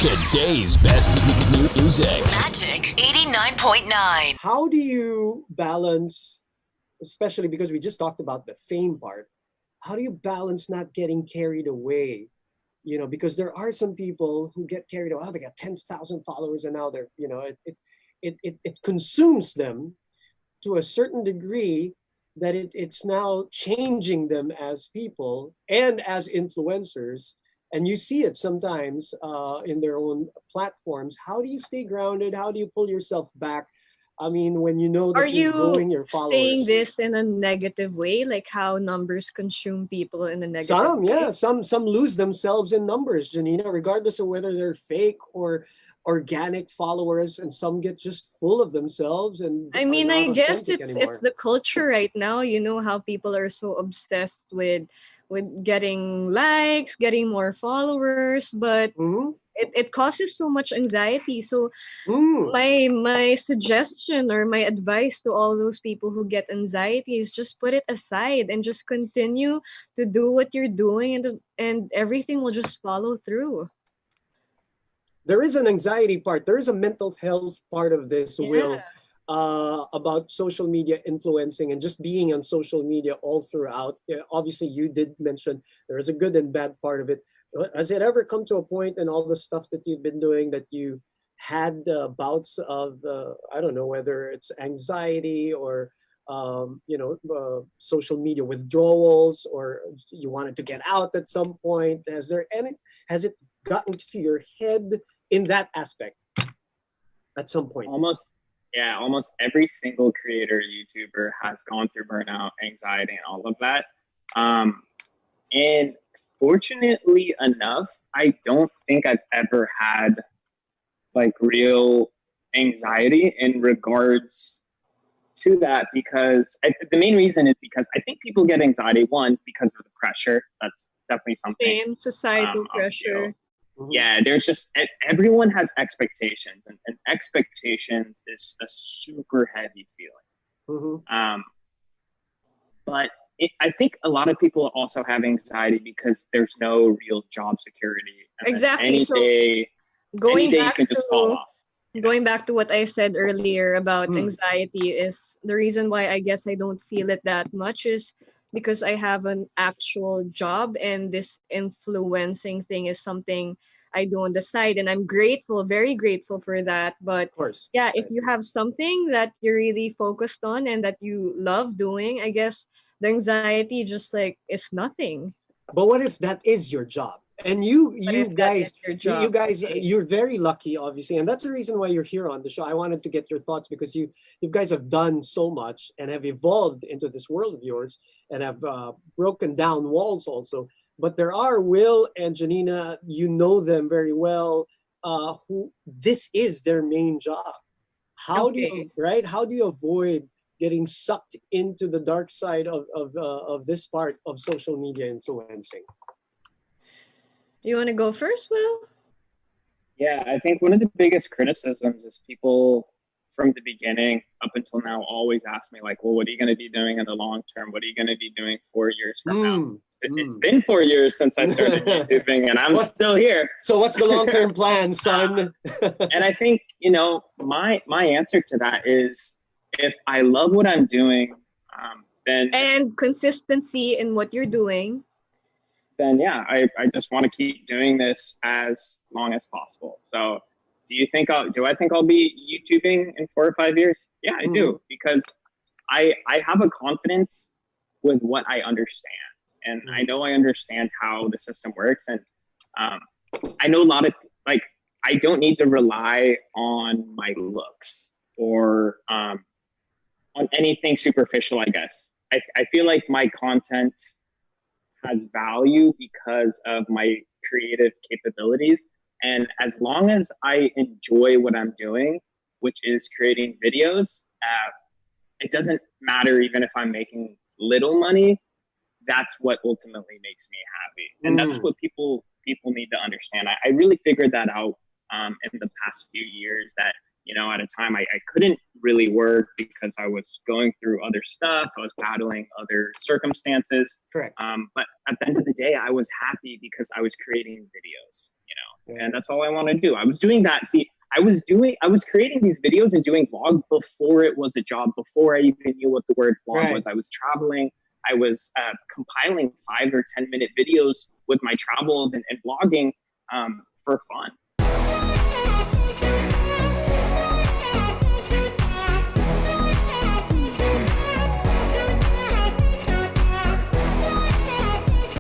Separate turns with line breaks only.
Today's best music.
Magic 89.9.
How do you balance, especially because we just talked about the fame part, how do you balance not getting carried away? Because there are some people who get carried away. Oh, they got 10,000 followers and now they're, it consumes them to a certain degree that it's now changing them as people and as influencers. And you see it sometimes in their own platforms. How do you stay grounded? How do you pull yourself back? I mean, when you know
Are
that you're
you
growing your
saying
followers.
this in a negative way, like how numbers consume people in a negative
Some,
way?
yeah, some lose themselves in numbers, Janina, regardless of whether they're fake or organic followers, and some get just full of themselves and
I
are
mean,
not
I guess
authentic
it's
anymore.
the culture right now. You know how people are so obsessed with getting likes, getting more followers, but
Mm-hmm.
it causes so much anxiety. So
Mm.
my suggestion or my advice to all those people who get anxiety is just put it aside and just continue to do what you're doing, and everything will just follow through.
There is an anxiety part. There is a mental health part of this,
Yeah.
Will, about social media influencing and just being on social media all throughout. Yeah, obviously, you did mention there is a good and bad part of it. Has it ever come to a point in all the stuff that you've been doing that you had bouts of, I don't know, whether it's anxiety or, social media withdrawals, or you wanted to get out at some point? Has it gotten to your head in that aspect at some point?
Almost every single creator, YouTuber has gone through burnout, anxiety, and all of that. And fortunately enough, I don't think I've ever had like real anxiety in regards to that, because the main reason is because I think people get anxiety, one, because of the pressure. That's definitely something.
Same societal
I'll
pressure.
Mhm.
Yeah, there's just everyone has expectations, and expectations is a super heavy feeling.
Mhm.
But I think a lot of people also have anxiety because there's no real job security, and then
Exactly.
any
So
day
going
you
back
can just fall
to
off.
going back to what I said earlier about
Mm.
anxiety, is the reason why I guess I don't feel it that much is because I have an actual job, and this influencing thing is something I do on the side, and I'm grateful, very grateful for that. But
Of course.
yeah, if
Right.
you have something that you're really focused on and that you love doing, I guess the anxiety just like is nothing.
But what if that is your job? And you
But
you
if that is
guys
your
you
job,
guys
okay.
you're very lucky, obviously, and that's the reason why you're here on the show. I wanted to get your thoughts because you guys have done so much and have evolved into this world of yours and have broken down walls also. But there are Will and Janina, you know them very well, who this is their main job. How do
Okay.
you, right? How do you avoid getting sucked into the dark side of this part of social media influencing?
Do you want to go first, Will?
Yeah, I think one of the biggest criticisms is people from the beginning up until now always ask me like, well, what are you going to be doing in the long term? What are you going to be doing 4 years from now?
Mm,
It's
mm.
been 4 years since I started YouTubing, and I'm
What?
still here.
So what's the long-term plan, son?
And I think, my answer to that is, if I love what I'm doing, then
And consistency in what you're doing.
yeah, I just want to keep doing this as long as possible. So do I think I'll be YouTubing in 4 or 5 years? Yeah, I do, because I have a confidence with what I understand, and I know I understand how the system works, and I know a lot of, like, I don't need to rely on my looks or on anything superficial, I guess. I feel like my content has value because of my creative capabilities. And as long as I enjoy what I'm doing, which is creating videos, it doesn't matter even if I'm making little money. That's what ultimately makes me happy, and that's what people need to understand. I really figured that out in the past few years, that at a time I couldn't really work because I was going through other stuff. I was battling other circumstances.
Correct.
But at the end of the day, I was happy because I was creating videos. and that's all I want to do. I was doing that. See, I was creating these videos and doing vlogs before it was a job, before I even knew what the word vlog was. I was traveling. I was compiling 5 or 10 minute videos with my travels and vlogging for fun.